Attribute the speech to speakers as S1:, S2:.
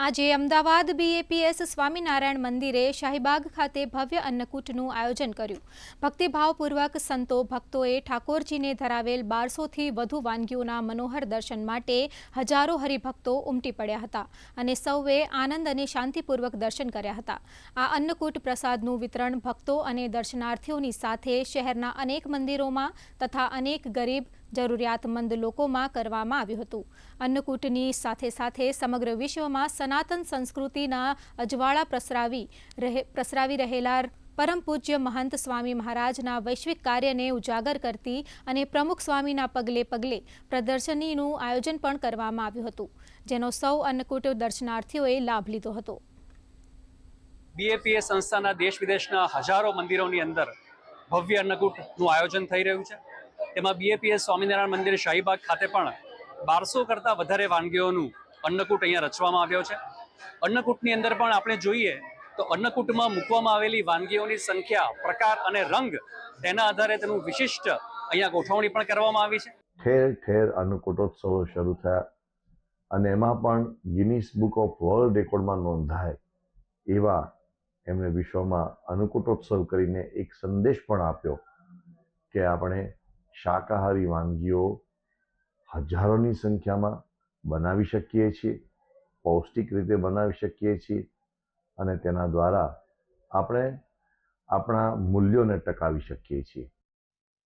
S1: આજે અમદાવાદ BAPS સ્વામિનારાયણ મંદિરે શાહીબાગ ખાતે ભવ્ય અન્નકૂટનું આયોજન કર્યું. ભક્તિભાવપૂર્વક સંતો ભક્તોએ ઠાકોરજીને ધરાવેલ 1200થી વધુ વાનગીઓના મનોહર દર્શન માટે હજારો હરિભક્તો ઉમટી પડ્યા હતા અને સૌએ આનંદ અને શાંતિપૂર્વક દર્શન કર્યા હતા. આ અન્નકૂટ પ્રસાદનું વિતરણ ભક્તો અને દર્શનાર્થીઓની સાથે શહેરના અનેક મંદિરોમાં તથા અનેક ગરીબ જરૂરિયાતમંદ લોકોમાં કરવામાં આવ્યું હતું. અન્નકૂટની સાથે સાથે સમગ્ર વિશ્વમાં સનાતન સંસ્કૃતિના અજવાળા પ્રસરાવી રહેલા પરમ પૂજ્ય મહંત સ્વામી મહારાજના વૈશ્વિક કાર્યને ઉજાગર કરતી અને પ્રમુખ સ્વામીના પગલે પગલે પ્રદર્શનીનું આયોજન પણ કરવામાં આવ્યું હતું, જેનો સૌ અન્નકૂટ દર્શનાર્થીઓએ લાભ લીધો હતો.
S2: BAPS સંસ્થાના દેશ વિદેશના હજારો મંદિરોની અંદર ભવ્ય અન્નકૂટનું આયોજન થઈ રહ્યું છે. તેમાં BAPS સ્વામિનારાયણ મંદિર શાહીબાગ ખાતે પણ 1200 કરતાં વધારે વાનગીઓનું અન્નકૂટ અહીંયા રચવામાં આવ્યો છે. અન્નકૂટની અંદર પણ આપણે જોઈએ તો અન્નકૂટમાં મૂકવામાં આવેલી વાનગીઓની સંખ્યા, પ્રકાર અને રંગ તેના આધારે તેનું વિશિષ્ટ અહીંયા ગોઠવણી પણ કરવામાં આવી છે.
S3: ઠેર ઠેર અન્નકૂટોત્સવો શરૂ થયા અને એમાં પણ ગિનીસ બુક ઓફ વર્લ્ડ રેકોર્ડમાં નોંધાય એવા એમણે વિશ્વમાં અન્નકૂટોત્સવ કરીને એક સંદેશ પણ આપ્યો કે આપણે શાકાહારી વાનગીઓ હજારોની સંખ્યામાં બનાવી શકીએ છીએ, પૌષ્ટિક રીતે બનાવી શકીએ છીએ અને તેના દ્વારા આપણે આપણા મૂલ્યોને ટકાવી શકીએ છીએ.